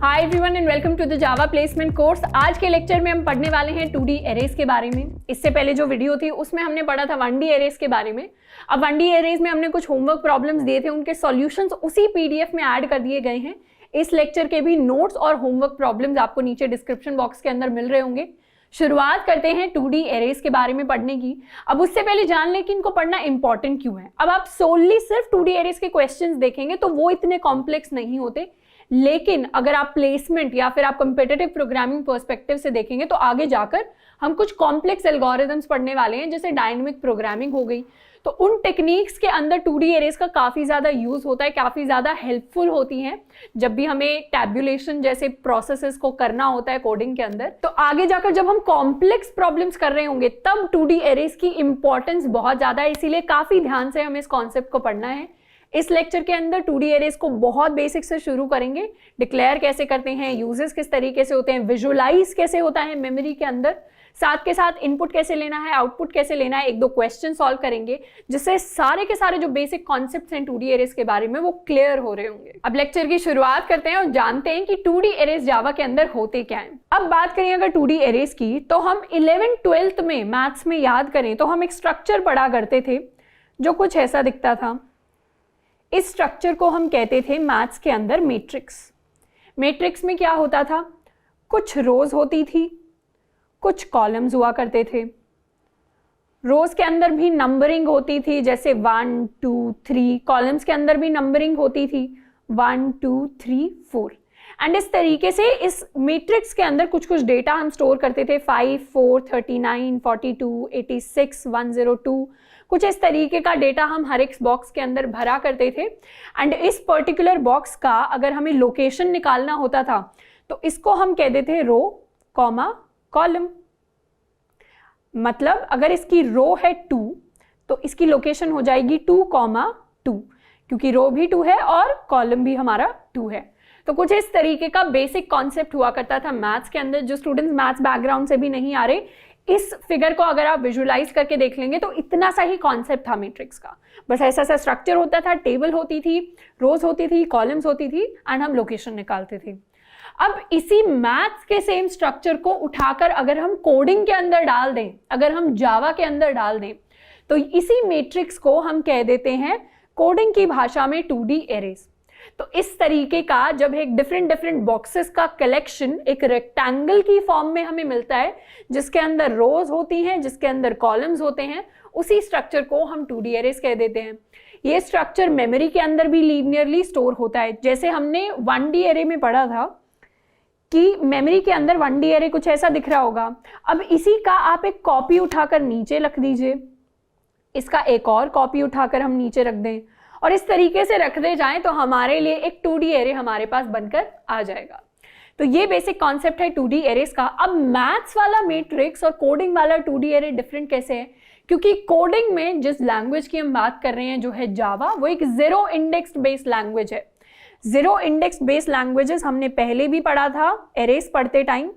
Hi everyone and welcome to the Java placement course. आज के lecture में हम पढ़ने वाले हैं 2D एरेज के बारे में। इससे पहले जो वीडियो थी उसमें हमने पढ़ा था 1D एरेज के बारे में। अब 1D एरेज में हमने कुछ होमवर्क प्रॉब्लम्स दिए थे, उनके सॉल्यूशंस उसी PDF में ऐड कर दिए गए हैं। इस लेक्चर के भी नोट्स और होमवर्क प्रॉब्लम्स आपको नीचे डिस्क्रिप्शन बॉक्स के अंदर मिल रहे होंगे। शुरुआत करते हैं 2D एरेज के बारे में पढ़ने की। अब उससे पहले जान लें कि इनको पढ़ना इंपॉर्टेंट क्यों है। अब आप सोनली सिर्फ 2D एरेज के क्वेश्चंस देखेंगे तो वो इतने कॉम्प्लेक्स नहीं होते, लेकिन अगर आप प्लेसमेंट या फिर आप कंपेटिटिव प्रोग्रामिंग पर्सपेक्टिव से देखेंगे तो आगे जाकर हम कुछ कॉम्प्लेक्स एल्गोरिथम्स पढ़ने वाले हैं, जैसे डायनामिक प्रोग्रामिंग हो गई। तो उन टेक्निक्स के अंदर 2D एरेज का काफ़ी ज़्यादा यूज़ होता है, काफ़ी ज़्यादा हेल्पफुल होती हैं जब भी हमें टैब्यूलेशन जैसे प्रोसेसेस को करना होता है कोडिंग के अंदर। तो आगे जाकर जब हम कॉम्प्लेक्स प्रॉब्लम्स कर रहे होंगे तब 2D एरेज की इंपॉर्टेंस बहुत ज़्यादा है, इसीलिए काफ़ी ध्यान से हमें इस कॉन्सेप्ट को पढ़ना है। इस लेक्चर के अंदर 2D एरेज को बहुत बेसिक से शुरू करेंगे। डिक्लेयर कैसे करते हैं, यूजेस किस तरीके से होते हैं, विजुअलाइज कैसे होता है मेमोरी के अंदर, साथ के साथ इनपुट कैसे लेना है, आउटपुट कैसे लेना है, एक दो क्वेश्चन सॉल्व करेंगे, जिससे सारे के सारे जो बेसिक कॉन्सेप्ट्स हैं 2D एरेज के बारे में वो क्लियर हो रहे होंगे। अब लेक्चर की शुरुआत करते हैं और जानते हैं कि 2D एरेज जावा के अंदर होते क्या हैं। अब बात करें अगर 2D एरेज की, तो हम 11th-12th में मैथ्स में याद करें तो हम एक स्ट्रक्चर पढ़ा करते थे जो कुछ ऐसा दिखता था। इस स्ट्रक्चर को हम कहते थे मैथ्स के अंदर मैट्रिक्स। मैट्रिक्स में क्या होता था, कुछ रोज होती थी, कुछ कॉलम्स हुआ करते थे। रोज के अंदर भी नंबरिंग होती थी, जैसे 1 2 3। कॉलम्स के अंदर भी नंबरिंग होती थी 1 2 3 4। एंड इस तरीके से इस मैट्रिक्स के अंदर कुछ कुछ डेटा हम स्टोर करते थे, 5 4 39 42 86 102। कुछ इस तरीके का डेटा हम हर एक बॉक्स के अंदर भरा करते थे। एंड इस पर्टिकुलर बॉक्स का अगर हमें लोकेशन निकालना होता था तो इसको हम कहते थे रो कॉमा कॉलम। मतलब अगर इसकी रो है 2 तो इसकी लोकेशन हो जाएगी 2,2, क्योंकि रो भी 2 है और कॉलम भी हमारा 2 है। तो कुछ इस तरीके का बेसिक कॉन्सेप्ट हुआ करता था मैथ्स के अंदर। जो स्टूडेंट्स मैथ्स बैकग्राउंड से भी नहीं आ रहे, इस फिगर को अगर आप विजुअलाइज करके देख लेंगे तो इतना सा ही कॉन्सेप्ट था मैट्रिक्स का। बस ऐसा सा स्ट्रक्चर होता था, टेबल होती थी, रोज होती थी, कॉलम्स होती थी एंड हम लोकेशन निकालते थे। अब इसी मैथ्स के सेम स्ट्रक्चर को उठाकर अगर हम कोडिंग के अंदर डाल दें, अगर हम जावा के अंदर डाल दें, तो इसी मैट्रिक्स को हम कह देते हैं कोडिंग की भाषा में 2D एरेज। तो इस तरीके का जब एक डिफरेंट बॉक्सेस का कलेक्शन एक रेक्टेंगल की फॉर्म में हमें मिलता है, जिसके अंदर रोज होती हैं, जिसके अंदर कॉलम्स होते हैं, उसी स्ट्रक्चर को हम 2D एरेज कह देते हैं। ये स्ट्रक्चर मेमोरी के अंदर भी लीनियरली स्टोर होता है। जैसे हमने 1D एरे में पढ़ा था कि मेमोरी के अंदर 1D एरे कुछ ऐसा दिख रहा होगा। अब इसी का आप एक कॉपी उठाकर नीचे रख दीजिए, इसका एक और कॉपी उठाकर हम नीचे रख दें और इस तरीके से रखते जाएं तो हमारे लिए एक 2D एरे हमारे पास बनकर आ जाएगा। तो ये बेसिक कॉन्सेप्ट है 2D एरेज का। अब मैथ्स वाला मैट्रिक्स और कोडिंग वाला 2D एरे डिफरेंट कैसे है, क्योंकि कोडिंग में जिस लैंग्वेज की हम बात कर रहे हैं जो है जावा, वो एक जीरो इंडेक्स्ड बेस्ड लैंग्वेज है। जीरो इंडेक्स्ड बेस्ड लैंग्वेजेस हमने पहले भी पढ़ा था एरेज पढ़ते टाइम।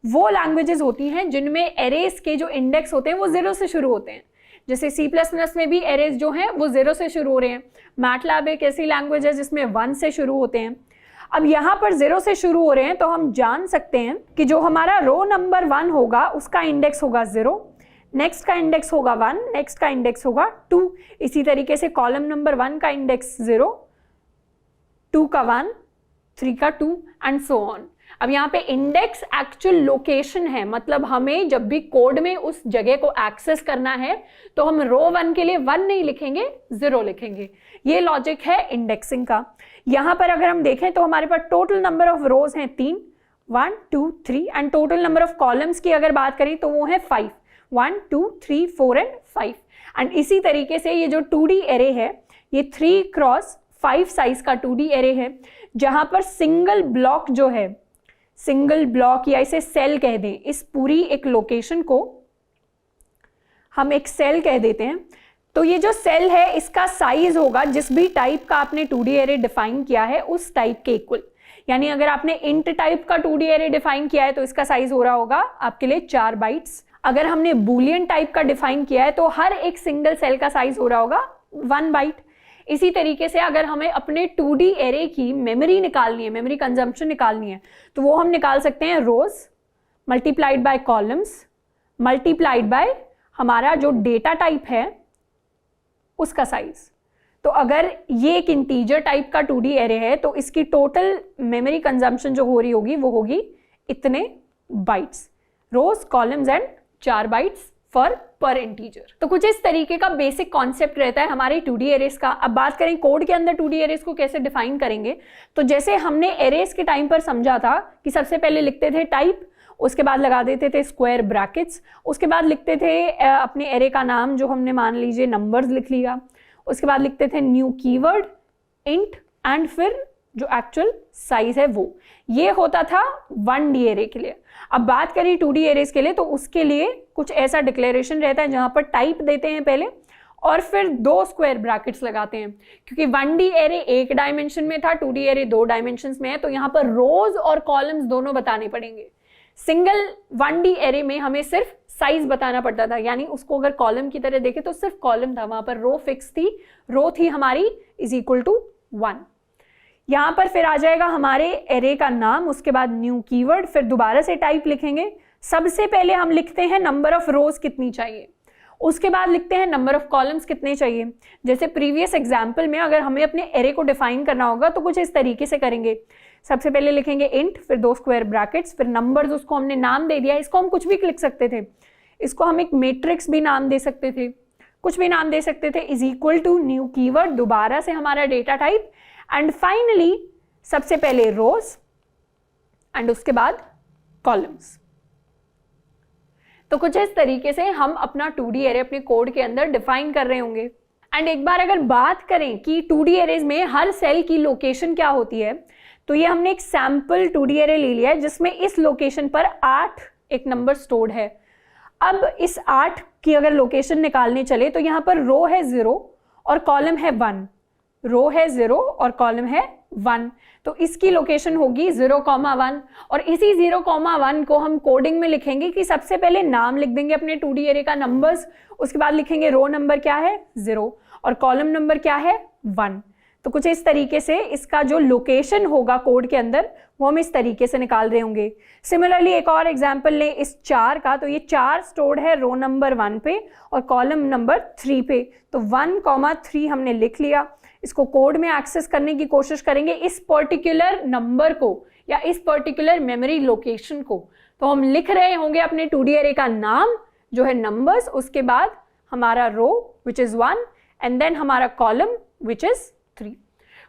वो लैंग्वेजेस होती हैं जिनमें एरेज के जो इंडेक्स होते हैं वो जीरो से शुरू होते हैं। जैसे C++ में भी एरेज जो हैं वो 0 से शुरू हो रहे हैं। मैटलैब एक ऐसी लैंग्वेज है जिसमें 1 से शुरू होते हैं। अब यहाँ पर 0 से शुरू हो रहे हैं तो हम जान सकते हैं कि जो हमारा रो नंबर 1 होगा उसका इंडेक्स होगा 0, नेक्स्ट का इंडेक्स होगा 1, नेक्स्ट का इंडेक्स होगा 2। इसी तरीके से कॉलम नंबर 1 का इंडेक्स 0, 2 का 1, 3 का 2 एंड सो ऑन। अब यहाँ पे इंडेक्स एक्चुअल लोकेशन है, मतलब हमें जब भी कोड में उस जगह को एक्सेस करना है तो हम रो 1 के लिए 1 नहीं लिखेंगे, 0 लिखेंगे। ये लॉजिक है इंडेक्सिंग का। यहाँ पर अगर हम देखें तो हमारे पास टोटल नंबर ऑफ रोज हैं 3, 1 2 3 and total number of columns की अगर बात करें तो वो है 5, 1 2 3 4 एंड 5। एंड इसी तरीके से ये जो 2D एरे है ये 3x5 साइज का 2D एरे है, जहां पर सिंगल ब्लॉक जो है, सिंगल ब्लॉक या इसे सेल कह दें, इस पूरी एक लोकेशन को हम एक सेल कह देते हैं। तो ये जो सेल है इसका साइज होगा जिस भी टाइप का आपने 2D एरे डिफाइन किया है उस टाइप के इक्वल। यानी अगर आपने इंट टाइप का 2D एरे डिफाइन किया है तो इसका साइज हो रहा होगा आपके लिए 4 बाइट्स। अगर हमने बूलियन टाइप का डिफाइन किया है तो हर एक सिंगल सेल का साइज हो रहा होगा 1 बाइट। इसी तरीके से अगर हमें अपने 2D एरे की मेमोरी निकालनी है, मेमोरी कंजम्पशन निकालनी है, तो वो हम निकाल सकते हैं rows multiplied by columns multiplied by हमारा जो डेटा टाइप है उसका साइज। तो अगर ये एक इंटीजर टाइप का 2D एरे है तो इसकी टोटल मेमोरी कंजम्पशन जो हो रही होगी वो होगी इतने bytes, rows columns and 4 bytes for per integer. तो कुछ इस तरीके का बेसिक कॉन्सेप्ट रहता है हमारे 2D एरेस का। अब बात करें कोड के अंदर 2D एरेस को कैसे डिफाइन करेंगे, तो जैसे हमने एरेस के टाइम पर समझा था कि सबसे पहले लिखते थे टाइप, उसके बाद लगा देते थे स्क्वायर ब्रैकेट्स, उसके बाद लिखते थे अपने एरे का नाम जो हमने मान लीजिए नंबर्स लिख लिया, उसके बाद लिखते थे न्यू कीवर्ड इंट एंड फिर जो एक्चुअल साइज है वो। ये होता था 1D एरे के लिए। अब बात करें 2D एरेस के लिए तो उसके लिए कुछ ऐसा डिक्लेरेशन रहता है जहां पर टाइप देते हैं पहले और फिर 2 स्क्वायर ब्रैकेट्स लगाते हैं, क्योंकि 1D एरे 1 डायमेंशन में था, 2D एरे 2 डायमेंशंस में है, तो यहाँ पर रोज और कॉलम्स दोनों बताने पड़ेंगे। सिंगल 1D एरे में हमें सिर्फ साइज बताना पड़ता था, यानी उसको अगर कॉलम की तरह देखे तो सिर्फ कॉलम था, वहां पर रो फिक्स थी, रो थी हमारी इज इक्वल टू 1। यहां पर फिर आ जाएगा हमारे एरे का नाम, उसके बाद न्यू कीवर्ड, फिर दोबारा से टाइप लिखेंगे। सबसे पहले हम लिखते हैं नंबर ऑफ रोज कितनी चाहिए, उसके बाद लिखते हैं नंबर ऑफ कॉलम्स कितने चाहिए। जैसे प्रीवियस एग्जाम्पल में अगर हमें अपने एरे को डिफाइन करना होगा तो कुछ इस तरीके से करेंगे। सबसे पहले लिखेंगे इंट, फिर 2 स्क्वायर ब्रैकेट्स, फिर नंबर्स, उसको हमने नाम दे दिया, इसको हम कुछ भी लिख सकते थे, इसको हम एक मैट्रिक्स भी नाम दे सकते थे, कुछ भी नाम दे सकते थे, is equal to new keyword, दोबारा से हमारा डेटा टाइप एंड फाइनली सबसे पहले रोज एंड उसके बाद कॉलम्स। तो कुछ इस तरीके से हम अपना 2D एरे अपने कोड के अंदर डिफाइन कर रहे होंगे। एंड एक बार अगर बात करें कि 2D एरेज में हर सेल की लोकेशन क्या होती है, तो ये हमने एक सैंपल 2D एरे ले लिया है जिसमें इस लोकेशन पर 8 एक नंबर स्टोर्ड है। अब इस 8 की अगर लोकेशन निकालने चले तो यहाँ पर रो है 0 और कॉलम है 1, रो है 0 और कॉलम है 1, तो इसकी लोकेशन होगी 0,1 और इसी 0,1 को हम कोडिंग में लिखेंगे कि सबसे पहले नाम लिख देंगे अपने 2D एरे का नंबर्स, उसके बाद लिखेंगे रो नंबर क्या है 0 और कॉलम नंबर क्या है 1। तो कुछ इस तरीके से इसका जो लोकेशन होगा कोड के अंदर वो हम इस तरीके से निकाल रहे होंगे। सिमिलरली एक और एग्जांपल ले इस 4 का, तो ये 4 स्टोर्ड है रो नंबर 1 पे और कॉलम नंबर 3 पे, तो 1,3 हमने लिख लिया। इसको कोड में एक्सेस करने की कोशिश करेंगे इस पर्टिकुलर नंबर को या इस पर्टिकुलर मेमोरी लोकेशन को, तो हम लिख रहे होंगे अपने 2D एरे का नाम जो है नंबर्स, उसके बाद हमारा रो विच इज 1 एंड देन हमारा कॉलम विच इज 3।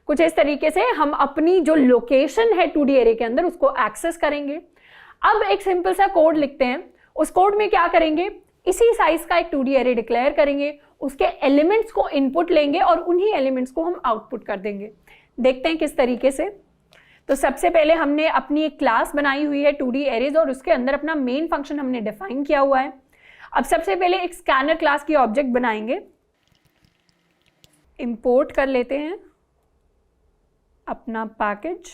कुछ इस तरीके से हम अपनी जो लोकेशन है 2D एरे के अंदर उसको एक्सेस करेंगे। अब एक सिंपल सा कोड लिखते हैं, उस कोड में क्या करेंगे, इसी साइज का एक 2D एरे डिक्लेयर करेंगे, उसके एलिमेंट्स को इनपुट लेंगे और उन्हीं एलिमेंट्स को हम आउटपुट कर देंगे। देखते हैं किस तरीके से। तो सबसे पहले हमने अपनी एक क्लास बनाई हुई है 2D एरेज और उसके अंदर अपना मेन फंक्शन हमने डिफाइन किया हुआ है। अब सबसे पहले एक स्कैनर क्लास की ऑब्जेक्ट बनाएंगे, इंपोर्ट कर लेते हैं अपना पैकेज।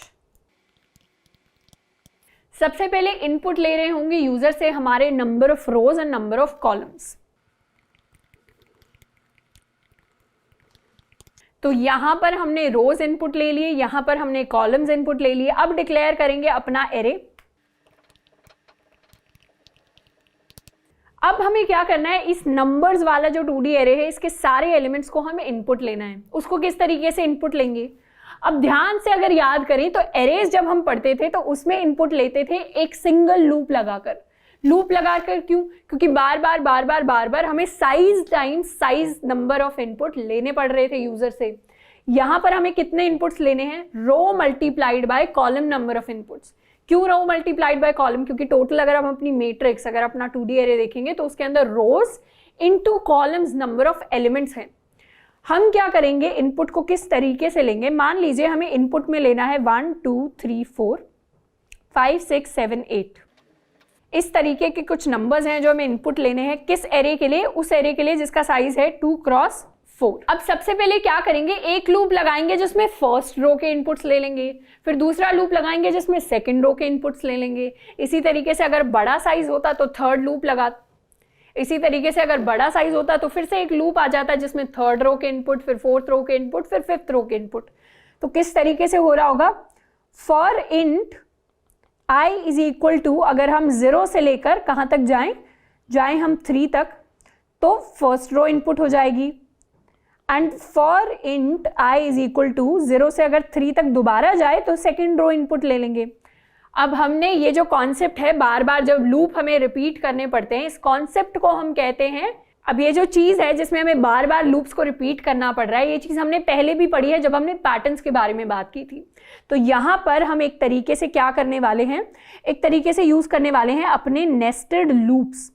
सबसे पहले इनपुट ले रहे होंगे यूजर से हमारे number of rose and number of columns. तो यहां पर हमने रोज इनपुट ले लिए, यहां पर हमने कॉलम्स इनपुट ले लिए। अब डिक्लेयर करेंगे अपना एरे। अब हमें क्या करना है, इस नंबर्स वाला जो 2D एरे है इसके सारे एलिमेंट्स को हमें इनपुट लेना है। उसको किस तरीके से इनपुट लेंगे, अब ध्यान से अगर याद करें तो एरेज जब हम पढ़ते थे तो उसमें इनपुट लेते थे एक सिंगल लूप लगाकर। लूप लगाकर क्यों, क्योंकि बार बार हमें size times size number of input लेने पड़ रहे थे यूजर से। यहां पर हमें कितने इनपुट्स लेने हैं, row multiplied by column number of inputs. क्यों रो मल्टीप्लाइड बाय कॉलम, क्योंकि टोटल अगर हम अपनी मैट्रिक्स अगर अपना 2D एरे देखेंगे तो उसके अंदर रोज into columns number of elements हैं। हम क्या करेंगे, इनपुट को किस तरीके से लेंगे, मान लीजिए हमें इनपुट में लेना है 1 2 3 4 5 6 7 8, इस तरीके के कुछ नंबर्स हैं जो हमें इनपुट लेने हैं। किस एरे के लिए, उस एरे के लिए जिसका साइज है 2x4। अब सबसे पहले क्या करेंगे, एक लूप लगाएंगे जिसमें फर्स्ट रो के इनपुट्स ले लेंगे, फिर दूसरा लूप लगाएंगे जिसमें सेकंड रो के इनपुट्स ले लेंगे। इसी तरीके से अगर बड़ा साइज होता तो थर्ड लूप लगा, इसी तरीके से अगर बड़ा साइज होता तो फिर से एक लूप आ जाता जिसमें थर्ड रो के इनपुट, फिर फोर्थ रो के इनपुट, फिर फिफ्थ रो के इनपुट। तो किस तरीके से हो रहा होगा, for int i is equal to, अगर हम 0 से लेकर कहां तक जाएं हम 3 तक, तो फर्स्ट रो इनपुट हो जाएगी। And for int i is equal to 0 से अगर 3 तक दोबारा जाए तो सेकेंड रो इनपुट ले लेंगे। अब हमने ये जो कॉन्सेप्ट है, बार बार जब लूप हमें रिपीट करने पड़ते हैं, इस कॉन्सेप्ट को हम कहते हैं, अब ये जो चीज है जिसमें हमें बार बार लूप्स को रिपीट करना पड़ रहा है, ये चीज हमने पहले भी पढ़ी है जब हमने पैटर्न्स के बारे में बात की थी। तो यहाँ पर हम एक तरीके से क्या करने वाले हैं, एक तरीके से यूज करने वाले हैं अपने नेस्टेड लूप्स।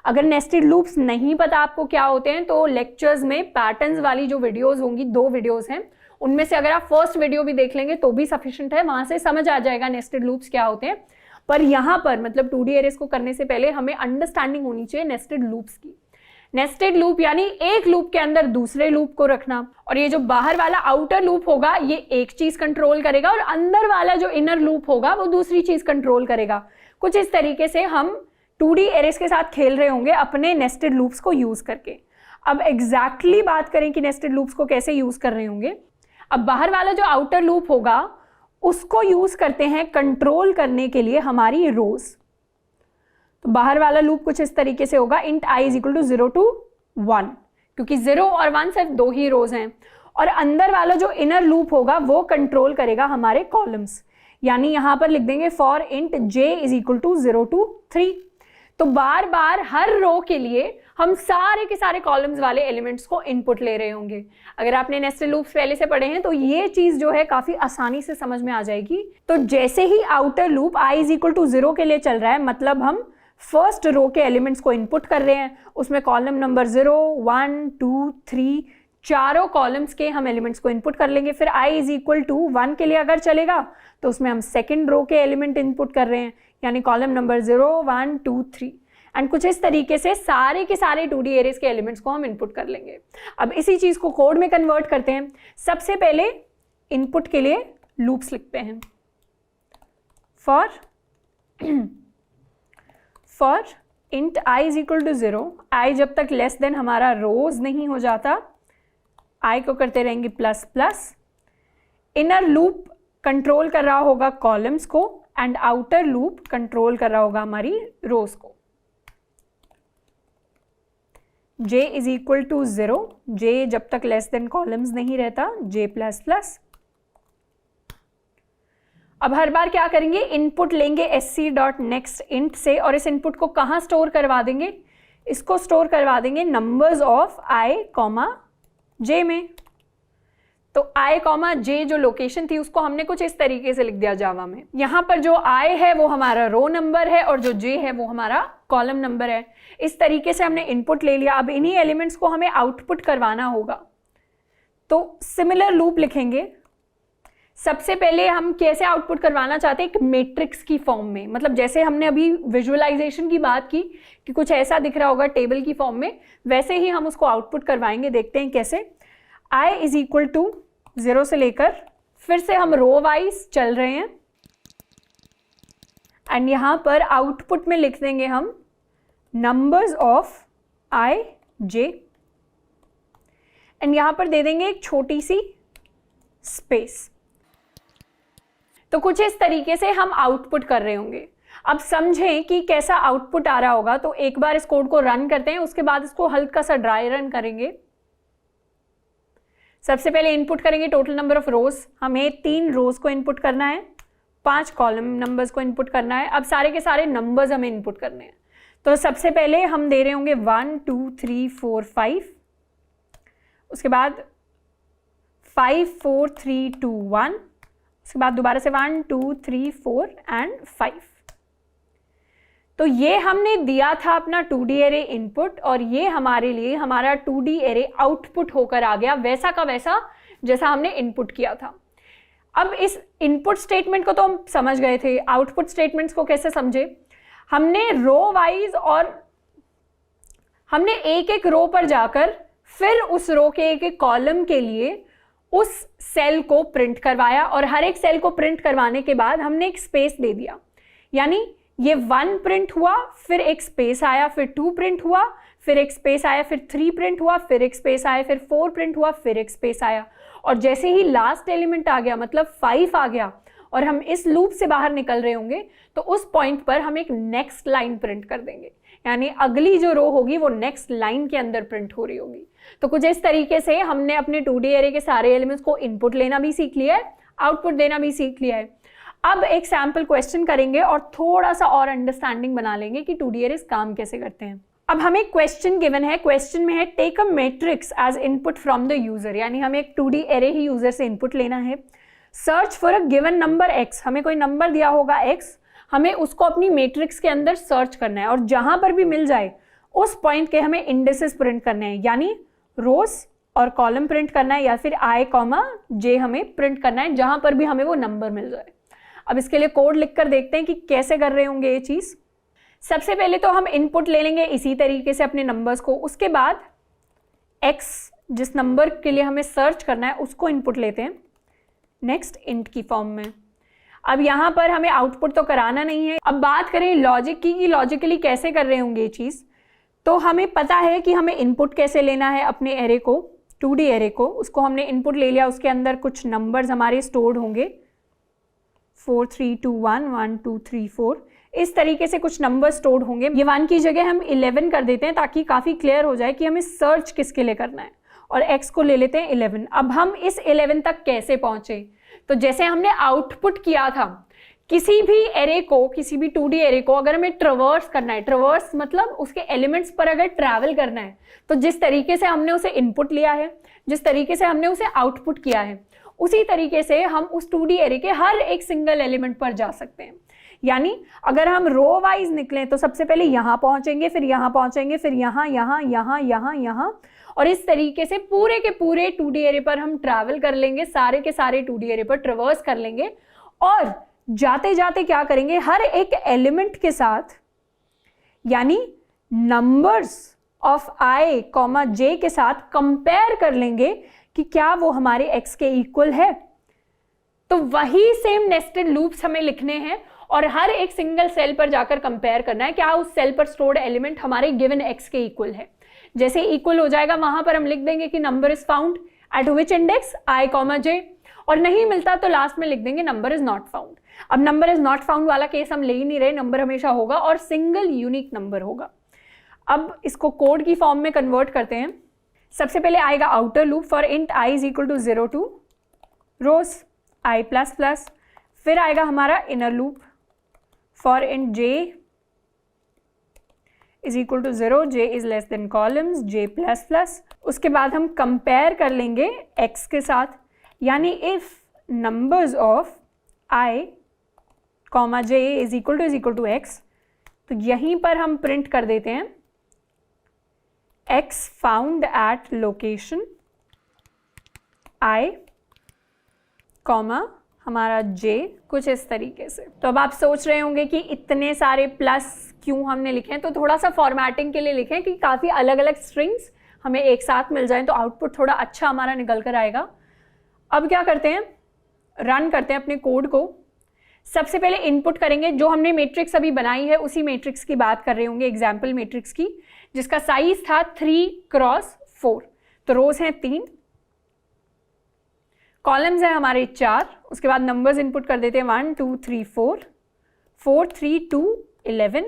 अगर नेस्टेड लूप्स नहीं पता आपको क्या होते हैं तो लेक्चर्स में पैटर्न्स वाली जो वीडियोस होंगी, 2 वीडियोस हैं, उनमें से अगर आप फर्स्ट वीडियो भी देख लेंगे तो भी सफिशिएंट है, वहां से समझ आ जाएगा नेस्टेड लूप्स क्या होते हैं। पर यहाँ पर मतलब 2D एरेस को करने से पहले हमें अंडरस्टैंडिंग होनी चाहिए नेस्टेड लूप्स की। नेस्टेड लूप यानी एक लूप के अंदर दूसरे लूप को रखना, और ये जो बाहर वाला आउटर लूप होगा ये एक चीज कंट्रोल करेगा और अंदर वाला जो इनर लूप होगा वो दूसरी चीज कंट्रोल करेगा। कुछ इस तरीके से हम 2D एरेस के साथ खेल रहे होंगे अपने नेस्टेड लूप्स को यूज करके। अब एग्जैक्टली बात करें कि नेस्टेड लूप्स को कैसे यूज कर रहे होंगे। अब बाहर वाला जो आउटर लूप होगा उसको यूज करते हैं कंट्रोल करने के लिए हमारी रोज। तो बाहर वाला लूप कुछ इस तरीके से होगा, int i is equal to 0 to 1, क्योंकि 0 और 1 सिर्फ 2 ही रोज हैं। और अंदर वाला जो इनर लूप होगा वो कंट्रोल करेगा हमारे कॉलम्स, यानी यहां पर लिख देंगे for int j is equal to 0 to 3। तो बार बार हर रो के लिए हम सारे के सारे कॉलम्स वाले एलिमेंट्स को इनपुट ले रहे होंगे। अगर आपने नेस्टेड लूप्स पहले से पढ़े हैं तो ये चीज जो है काफी आसानी से समझ में आ जाएगी। तो जैसे ही outer loop i is equal to 0 के लिए चल रहा है, मतलब हम फर्स्ट रो के एलिमेंट्स को इनपुट कर रहे हैं, उसमें कॉलम नंबर 0, 1, 2, 3 चारों कॉलम्स के हम एलिमेंट्स को इनपुट कर लेंगे। फिर i इज इक्वल टू 1 के लिए अगर चलेगा तो उसमें हम सेकेंड रो के एलिमेंट इनपुट कर रहे हैं, यानी कॉलम नंबर 0, 1, 2, 3। एंड कुछ इस तरीके से सारे के सारे 2D एरेस के एलिमेंट्स को हम इनपुट कर लेंगे। अब इसी चीज को कोड में कन्वर्ट करते हैं। सबसे पहले इनपुट के लिए लूप्स लिखते हैं। For int i is equal to 0, i जब तक लेस देन हमारा रोज नहीं हो जाता, i को करते रहेंगे plus plus. Inner loop control कर रहा होगा कॉलम्स को एंड आउटर लूप कंट्रोल कर रहा होगा हमारी रोज को। j is equal to 0, j जब तक लेस देन कॉलम्स नहीं रहता, j प्लस प्लस। अब हर बार क्या करेंगे, इनपुट लेंगे sc.nextInt से और इस इनपुट को कहाँ स्टोर करवा देंगे, इसको स्टोर करवा देंगे नंबर्स ऑफ i, j में। तो i, j जो लोकेशन थी उसको हमने कुछ इस तरीके से लिख दिया जावा में। यहाँ पर जो i है वो हमारा रो नंबर है और जो j है वो हमारा कॉलम नंबर है। इस तरीके से हमने इनपुट ले लिया। अब इन्हीं एलिमेंट्स को हमें आउटपुट करवाना होगा, तो सिमिलर लूप लिखेंगे। सबसे पहले हम कैसे आउटपुट करवाना चाहते हैं, एक मैट्रिक्स की फॉर्म में, मतलब जैसे हमने अभी विजुअलाइजेशन की बात की कि कुछ ऐसा दिख रहा होगा टेबल की फॉर्म में, वैसे ही हम उसको आउटपुट करवाएंगे। देखते हैं कैसे। i इज इक्वल टू 0 से लेकर, फिर से हम रो वाइज चल रहे हैं एंड यहां पर आउटपुट में लिख देंगे हम numbers of i, j and यहां पर दे देंगे एक छोटी सी स्पेस। तो कुछ इस तरीके से हम आउटपुट कर रहे होंगे। अब समझें कि कैसा आउटपुट आ रहा होगा, तो एक बार इस कोड को रन करते हैं, उसके बाद इसको हल्का सा ड्राई रन करेंगे। सबसे पहले इनपुट करेंगे टोटल नंबर ऑफ रोज, हमें 3 रोज को इनपुट करना है, 5 कॉलम नंबर्स को इनपुट करना है। अब सारे के सारे नंबर्स हमें इनपुट करने हैं। तो सबसे पहले हम दे रहे होंगे 1, 2, 3, 4, 5, उसके बाद 5, 4, 3, 2, 1, उसके बाद दोबारा से 1, 2, 3, 4 एंड 5। तो ये हमने दिया था अपना 2D एरे इनपुट और ये हमारे लिए हमारा 2D एरे आउटपुट होकर आ गया, वैसा का वैसा जैसा हमने इनपुट किया था। अब इस इनपुट स्टेटमेंट को तो हम समझ गए थे, आउटपुट स्टेटमेंट्स को कैसे समझे। हमने रो वाइज और हमने एक एक रो पर जाकर फिर उस रो के एक एक कॉलम के लिए उस सेल को प्रिंट करवाया और हर एक सेल को प्रिंट करवाने के बाद हमने एक स्पेस दे दिया, यानी ये 1 प्रिंट हुआ, फिर एक स्पेस आया, फिर 2 प्रिंट हुआ, फिर एक स्पेस आया, फिर 3 प्रिंट हुआ, फिर एक स्पेस आया, फिर 4 प्रिंट हुआ, फिर एक स्पेस आया। और जैसे ही लास्ट एलिमेंट आ गया, मतलब 5 आ गया, और हम इस लूप से बाहर निकल रहे होंगे, तो उस पॉइंट पर हम एक नेक्स्ट लाइन प्रिंट कर देंगे, यानी अगली जो रो होगी वो नेक्स्ट लाइन के अंदर प्रिंट हो रही होगी। तो कुछ इस तरीके से हमने अपने 2D एरे के सारे एलिमेंट्स को इनपुट लेना भी सीख लिया है, आउटपुट देना भी सीख लिया है। अब एक सैम्पल क्वेश्चन करेंगे और थोड़ा सा और अंडरस्टैंडिंग बना लेंगे कि 2D एरेस काम कैसे करते हैं। अब हमें क्वेश्चन गिवन है, क्वेश्चन में है take a matrix as input from the user, यानी हमें एक 2D एरे ही यूजर से इनपुट लेना है। Search for a given number x, हमें कोई नंबर दिया होगा x, हमें उसको अपनी मैट्रिक्स के अंदर सर्च करना है और जहां पर भी मिल जाए उस पॉइंट के हमें इंडिसेस प्रिंट करने हैं, यानी रोज और कॉलम प्रिंट करना है, या फिर i, j हमें प्रिंट करना है जहां पर भी हमें वो नंबर मिल जाए। अब इसके लिए कोड लिखकर देखते हैं कि कैसे कर रहे होंगे ये चीज। सबसे पहले तो हम इनपुट ले लेंगे इसी तरीके से अपने नंबर्स को, उसके बाद x जिस नंबर के लिए हमें सर्च करना है उसको इनपुट लेते हैं नेक्स्ट इंट की फॉर्म में। अब यहाँ पर हमें आउटपुट तो कराना नहीं है। अब बात करें लॉजिक की कि लॉजिकली कैसे कर रहे होंगे ये चीज़, तो हमें पता है कि हमें इनपुट कैसे लेना है अपने एरे को, 2D एरे को। उसको हमने इनपुट ले लिया, उसके अंदर कुछ नंबर्स हमारे स्टोर्ड होंगे, 4 3 2 1 1 2 3 4, इस तरीके से कुछ नंबर स्टोर्ड होंगे। ये 1 की जगह हम 11 कर देते हैं ताकि काफ़ी क्लियर हो जाए कि हमें सर्च किसके लिए करना है, और x को ले लेते हैं 11। अब हम इस 11 तक कैसे पहुंचे, तो जैसे हमने आउटपुट किया था, किसी भी एरे को, किसी भी 2D एरे को अगर हमें ट्रवर्स करना है, ट्रवर्स मतलब उसके एलिमेंट्स पर अगर ट्रैवल करना है, तो जिस तरीके से हमने उसे इनपुट लिया है, जिस तरीके से हमने उसे आउटपुट किया है, उसी तरीके से हम उस 2D एरे के हर एक सिंगल एलिमेंट पर जा सकते हैं। यानी अगर हम रो वाइज निकलें तो सबसे पहले यहाँ पहुंचेंगे, फिर यहाँ पहुंचेंगे, फिर यहाँ यहाँ यहाँ यहाँ यहाँ, और इस तरीके से पूरे के पूरे 2D एरे पर हम ट्रैवल कर लेंगे, सारे के सारे 2D एरे पर ट्रवर्स कर लेंगे। और जाते जाते क्या करेंगे, हर एक एलिमेंट के साथ, यानी नंबर्स ऑफ i, j के साथ कंपेयर कर लेंगे कि क्या वो हमारे x के इक्वल है। तो वही सेम नेस्टेड लूप्स हमें लिखने हैं और हर एक सिंगल सेल पर जाकर कंपेयर करना है क्या उस सेल पर स्टोर्ड एलिमेंट हमारे गिवन x के इक्वल है। जैसे इक्वल हो जाएगा वहां पर हम लिख देंगे कि number is found at which index i, j, और नहीं मिलता तो लास्ट में लिख देंगे नंबर इज नॉट फाउंड। अब नंबर इज नॉट फाउंड वाला केस हम ले ही नहीं रहे, नंबर हमेशा होगा और सिंगल यूनिक नंबर होगा। अब इसको कोड की फॉर्म में कन्वर्ट करते हैं। सबसे पहले आएगा outer loop for int i is equal to 0 to rows i plus plus, फिर आएगा हमारा inner loop for int j is equal to 0, j is less than columns, j plus plus. उसके बाद हम कंपेयर कर लेंगे x के साथ, यानी if numbers of i, j is equal to x, तो यहीं पर हम प्रिंट कर देते हैं x found at location i, हमारा j, कुछ इस तरीके से। तो अब आप सोच रहे होंगे कि इतने सारे प्लस क्यों हमने लिखे हैं, तो थोड़ा सा फॉर्मेटिंग के लिए लिखें कि काफ़ी अलग अलग स्ट्रिंग्स हमें एक साथ मिल जाएं तो आउटपुट थोड़ा अच्छा हमारा निकल कर आएगा। अब क्या करते हैं, रन करते हैं अपने कोड को। सबसे पहले इनपुट करेंगे, जो हमने मैट्रिक्स अभी बनाई है उसी मैट्रिक्स की बात कर रहे होंगे, एग्जाम्पल मैट्रिक्स की, जिसका साइज था 3x4। तो रोज हैं 3, कॉलम्स हैं हमारे 4, उसके बाद नंबर्स इनपुट कर देते हैं 1 2 3 4, 4 3 2 11,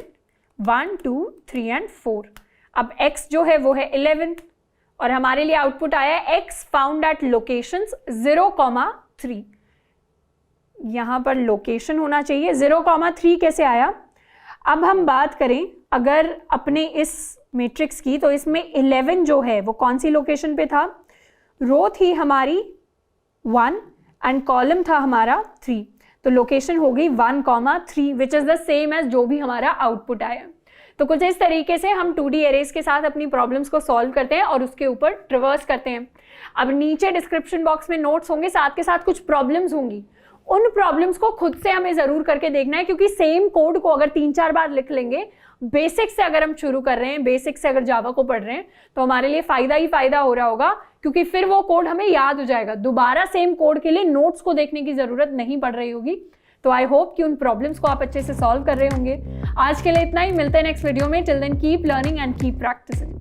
1 2 3 एंड 4। अब x जो है वो है 11 और हमारे लिए आउटपुट आया है x फाउंड एट लोकेशंस 0,3। यहां पर लोकेशन होना चाहिए, 0,3 कैसे आया। अब हम बात करें अगर अपने इस मैट्रिक्स की, तो इसमें 11 जो है वो कौन सी लोकेशन पे था, रो थी हमारी 1 एंड कॉलम था हमारा 3, तो लोकेशन हो गई 1,3 which is the same as जो भी हमारा आउटपुट आया। तो कुछ इस तरीके से हम 2D एरेज के साथ अपनी प्रॉब्लम्स को सॉल्व करते हैं और उसके ऊपर ट्रिवर्स करते हैं। अब नीचे डिस्क्रिप्शन बॉक्स में नोट्स होंगे, साथ के साथ कुछ प्रॉब्लम्स होंगी, उन प्रॉब्लम्स को खुद से हमें जरूर करके देखना है, क्योंकि सेम कोड को अगर 3-4 बार लिख लेंगे, बेसिक से अगर हम शुरू कर रहे हैं, बेसिक से अगर जावा को पढ़ रहे हैं, तो हमारे लिए फायदा ही फायदा हो रहा होगा, क्योंकि फिर वो कोड हमें याद हो जाएगा। दोबारा सेम कोड के लिए नोट्स को देखने की जरूरत नहीं पड़ रही होगी। तो आई होप कि उन प्रॉब्लम्स को आप अच्छे से सॉल्व कर रहे होंगे। आज के लिए इतना ही, मिलते हैं नेक्स्ट वीडियो में। Till then keep learning and keep practising.